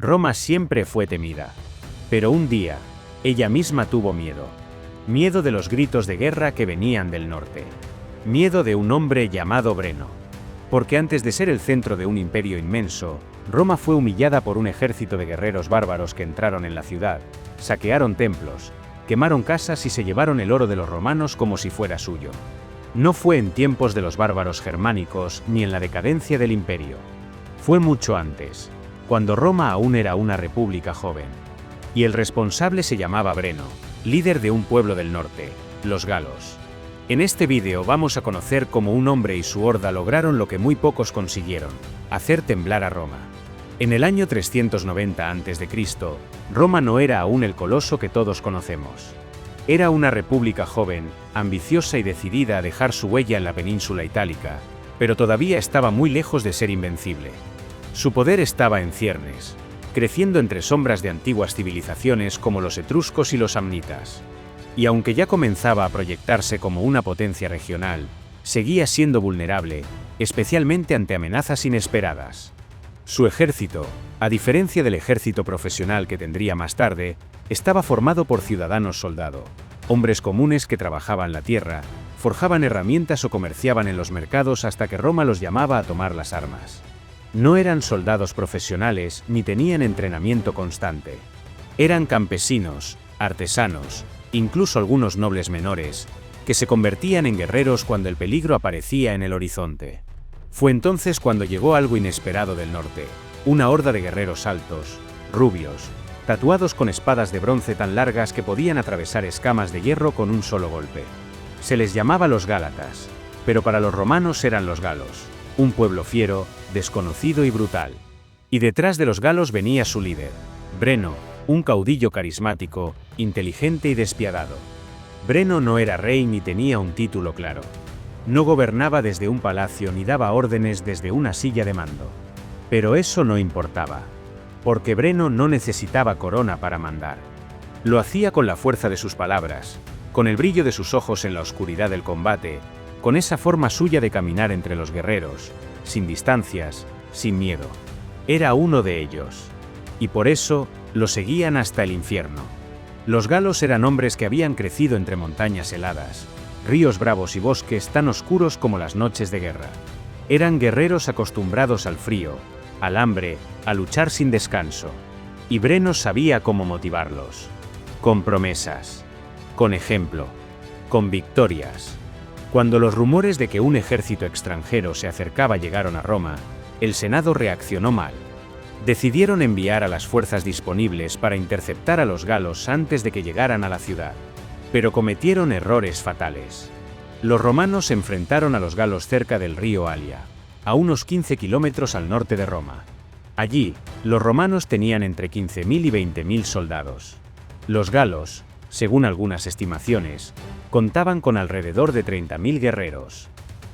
Roma siempre fue temida. Pero un día, ella misma tuvo miedo. Miedo de los gritos de guerra que venían del norte. Miedo de un hombre llamado Breno. Porque antes de ser el centro de un imperio inmenso, Roma fue humillada por un ejército de guerreros bárbaros que entraron en la ciudad, saquearon templos, quemaron casas y se llevaron el oro de los romanos como si fuera suyo. No fue en tiempos de los bárbaros germánicos ni en la decadencia del imperio. Fue mucho antes, cuando Roma aún era una república joven. Y el responsable se llamaba Breno, líder de un pueblo del norte, los galos. En este vídeo vamos a conocer cómo un hombre y su horda lograron lo que muy pocos consiguieron, hacer temblar a Roma. En el año 390 a.C., Roma no era aún el coloso que todos conocemos. Era una república joven, ambiciosa y decidida a dejar su huella en la península itálica, pero todavía estaba muy lejos de ser invencible. Su poder estaba en ciernes, creciendo entre sombras de antiguas civilizaciones como los etruscos y los samnitas. Y aunque ya comenzaba a proyectarse como una potencia regional, seguía siendo vulnerable, especialmente ante amenazas inesperadas. Su ejército, a diferencia del ejército profesional que tendría más tarde, estaba formado por ciudadanos soldado, hombres comunes que trabajaban la tierra, forjaban herramientas o comerciaban en los mercados hasta que Roma los llamaba a tomar las armas. No eran soldados profesionales ni tenían entrenamiento constante. Eran campesinos, artesanos, incluso algunos nobles menores, que se convertían en guerreros cuando el peligro aparecía en el horizonte. Fue entonces cuando llegó algo inesperado del norte, una horda de guerreros altos, rubios, tatuados con espadas de bronce tan largas que podían atravesar escamas de hierro con un solo golpe. Se les llamaba los Gálatas, pero para los romanos eran los galos, un pueblo fiero, desconocido y brutal. Y detrás de los galos venía su líder, Breno, un caudillo carismático, inteligente y despiadado. Breno no era rey ni tenía un título claro. No gobernaba desde un palacio ni daba órdenes desde una silla de mando. Pero eso no importaba, porque Breno no necesitaba corona para mandar. Lo hacía con la fuerza de sus palabras, con el brillo de sus ojos en la oscuridad del combate, con esa forma suya de caminar entre los guerreros, sin distancias, sin miedo. Era uno de ellos. Y por eso, lo seguían hasta el infierno. Los galos eran hombres que habían crecido entre montañas heladas, ríos bravos y bosques tan oscuros como las noches de guerra. Eran guerreros acostumbrados al frío, al hambre, a luchar sin descanso. Y Breno sabía cómo motivarlos. Con promesas, con ejemplo, con victorias. Cuando los rumores de que un ejército extranjero se acercaba llegaron a Roma, el Senado reaccionó mal. Decidieron enviar a las fuerzas disponibles para interceptar a los galos antes de que llegaran a la ciudad. Pero cometieron errores fatales. Los romanos se enfrentaron a los galos cerca del río Alia, a unos 15 kilómetros al norte de Roma. Allí, los romanos tenían entre 15.000 y 20.000 soldados. Los galos, según algunas estimaciones, contaban con alrededor de 30.000 guerreros.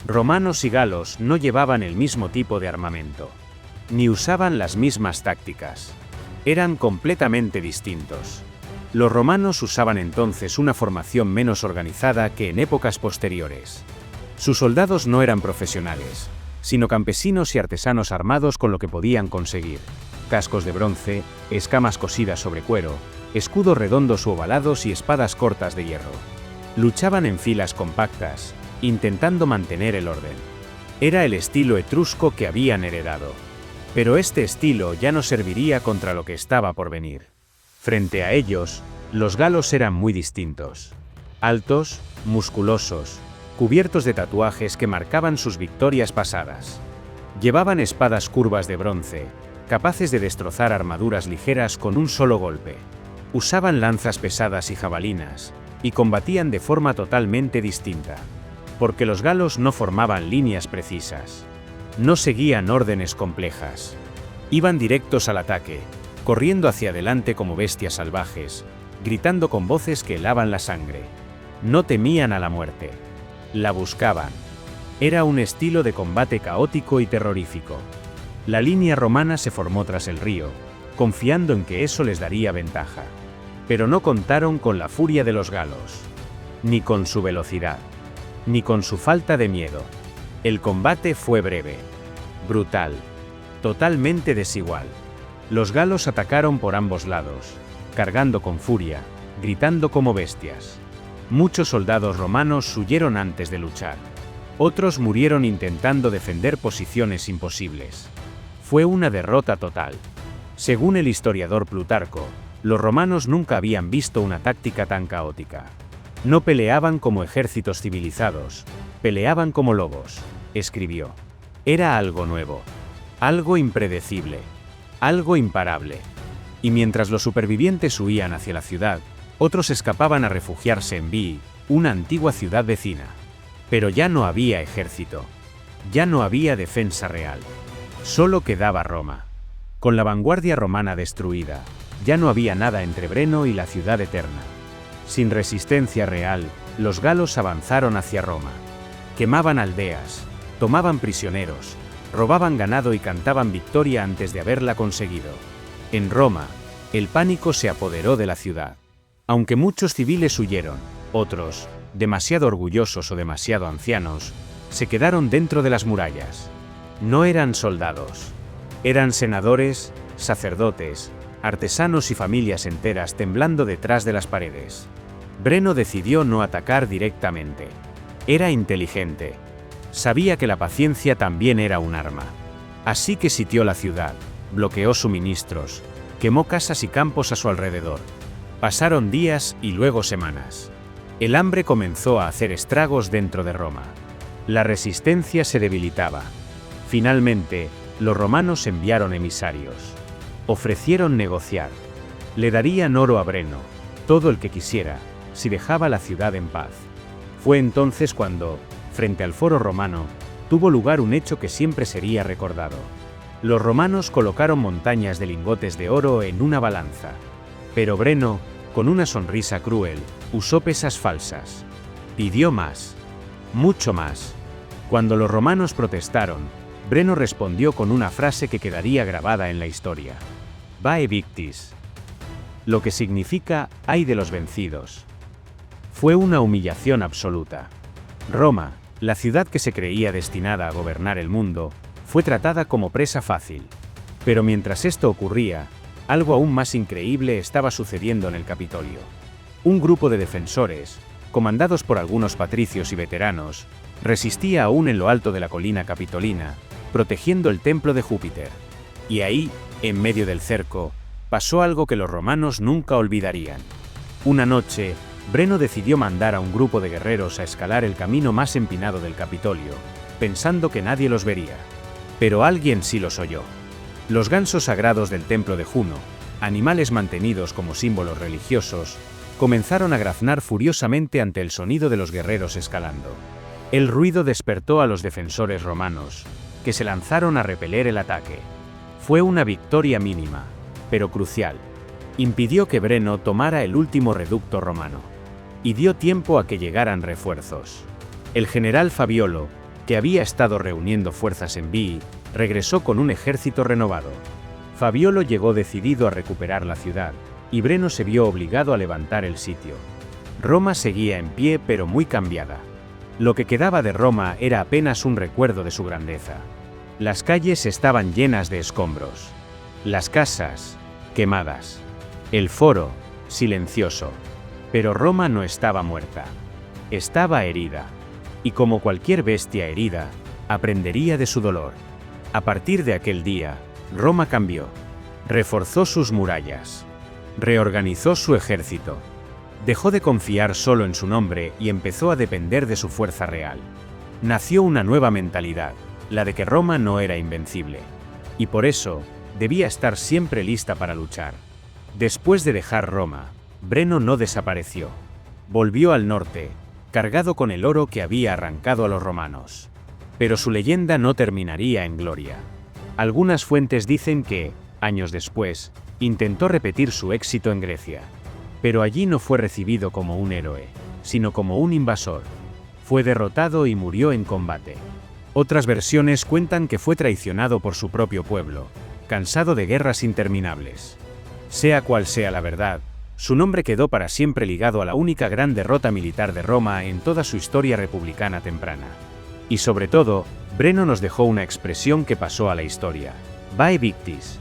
Romanos y galos no llevaban el mismo tipo de armamento, ni usaban las mismas tácticas. Eran completamente distintos. Los romanos usaban entonces una formación menos organizada que en épocas posteriores. Sus soldados no eran profesionales, sino campesinos y artesanos armados con lo que podían conseguir: cascos de bronce, escamas cosidas sobre cuero, escudos redondos u ovalados y espadas cortas de hierro. Luchaban en filas compactas, intentando mantener el orden. Era el estilo etrusco que habían heredado. Pero este estilo ya no serviría contra lo que estaba por venir. Frente a ellos, los galos eran muy distintos. Altos, musculosos, cubiertos de tatuajes que marcaban sus victorias pasadas. Llevaban espadas curvas de bronce, capaces de destrozar armaduras ligeras con un solo golpe. Usaban lanzas pesadas y jabalinas, y combatían de forma totalmente distinta. Porque los galos no formaban líneas precisas. No seguían órdenes complejas. Iban directos al ataque, corriendo hacia adelante como bestias salvajes, gritando con voces que helaban la sangre. No temían a la muerte. La buscaban. Era un estilo de combate caótico y terrorífico. La línea romana se formó tras el río, confiando en que eso les daría ventaja. Pero no contaron con la furia de los galos, ni con su velocidad, ni con su falta de miedo. El combate fue breve, brutal, totalmente desigual. Los galos atacaron por ambos lados, cargando con furia, gritando como bestias. Muchos soldados romanos huyeron antes de luchar. Otros murieron intentando defender posiciones imposibles. Fue una derrota total. Según el historiador Plutarco, los romanos nunca habían visto una táctica tan caótica. No peleaban como ejércitos civilizados, peleaban como lobos, escribió. Era algo nuevo, algo impredecible, algo imparable. Y mientras los supervivientes huían hacia la ciudad, otros escapaban a refugiarse en Veii, una antigua ciudad vecina. Pero ya no había ejército, ya no había defensa real. Solo quedaba Roma. Con la vanguardia romana destruida, ya no había nada entre Breno y la ciudad eterna. Sin resistencia real, los galos avanzaron hacia Roma. Quemaban aldeas, tomaban prisioneros, robaban ganado y cantaban victoria antes de haberla conseguido. En Roma, el pánico se apoderó de la ciudad. Aunque muchos civiles huyeron, otros, demasiado orgullosos o demasiado ancianos, se quedaron dentro de las murallas. No eran soldados. Eran senadores, sacerdotes, artesanos y familias enteras temblando detrás de las paredes. Breno decidió no atacar directamente. Era inteligente. Sabía que la paciencia también era un arma. Así que sitió la ciudad, bloqueó suministros, quemó casas y campos a su alrededor. Pasaron días y luego semanas. El hambre comenzó a hacer estragos dentro de Roma. La resistencia se debilitaba. Finalmente, los romanos enviaron emisarios. Ofrecieron negociar. Le darían oro a Breno, todo el que quisiera, si dejaba la ciudad en paz. Fue entonces cuando, frente al foro romano, tuvo lugar un hecho que siempre sería recordado. Los romanos colocaron montañas de lingotes de oro en una balanza. Pero Breno, con una sonrisa cruel, usó pesas falsas. Pidió más. Mucho más. Cuando los romanos protestaron, Breno respondió con una frase que quedaría grabada en la historia. Vae victis. Lo que significa, ay de los vencidos. Fue una humillación absoluta. Roma, la ciudad que se creía destinada a gobernar el mundo, fue tratada como presa fácil. Pero mientras esto ocurría, algo aún más increíble estaba sucediendo en el Capitolio. Un grupo de defensores, comandados por algunos patricios y veteranos, resistía aún en lo alto de la colina capitolina, protegiendo el templo de Júpiter. Y ahí, en medio del cerco, pasó algo que los romanos nunca olvidarían. Una noche, Breno decidió mandar a un grupo de guerreros a escalar el camino más empinado del Capitolio, pensando que nadie los vería. Pero alguien sí los oyó. Los gansos sagrados del templo de Juno, animales mantenidos como símbolos religiosos, comenzaron a graznar furiosamente ante el sonido de los guerreros escalando. El ruido despertó a los defensores romanos, que se lanzaron a repeler el ataque. Fue una victoria mínima, pero crucial. Impidió que Breno tomara el último reducto romano. Y dio tiempo a que llegaran refuerzos. El general Fabiolo, que había estado reuniendo fuerzas en Veii, regresó con un ejército renovado. Fabiolo llegó decidido a recuperar la ciudad, y Breno se vio obligado a levantar el sitio. Roma seguía en pie pero muy cambiada. Lo que quedaba de Roma era apenas un recuerdo de su grandeza. Las calles estaban llenas de escombros. Las casas, quemadas. El foro, silencioso. Pero Roma no estaba muerta. Estaba herida. Y como cualquier bestia herida, aprendería de su dolor. A partir de aquel día, Roma cambió. Reforzó sus murallas. Reorganizó su ejército. Dejó de confiar solo en su nombre y empezó a depender de su fuerza real. Nació una nueva mentalidad, la de que Roma no era invencible. Y por eso, debía estar siempre lista para luchar. Después de dejar Roma, Breno no desapareció. Volvió al norte, cargado con el oro que había arrancado a los romanos. Pero su leyenda no terminaría en gloria. Algunas fuentes dicen que, años después, intentó repetir su éxito en Grecia. Pero allí no fue recibido como un héroe, sino como un invasor. Fue derrotado y murió en combate. Otras versiones cuentan que fue traicionado por su propio pueblo, cansado de guerras interminables. Sea cual sea la verdad, su nombre quedó para siempre ligado a la única gran derrota militar de Roma en toda su historia republicana temprana. Y sobre todo, Breno nos dejó una expresión que pasó a la historia: Vae victis.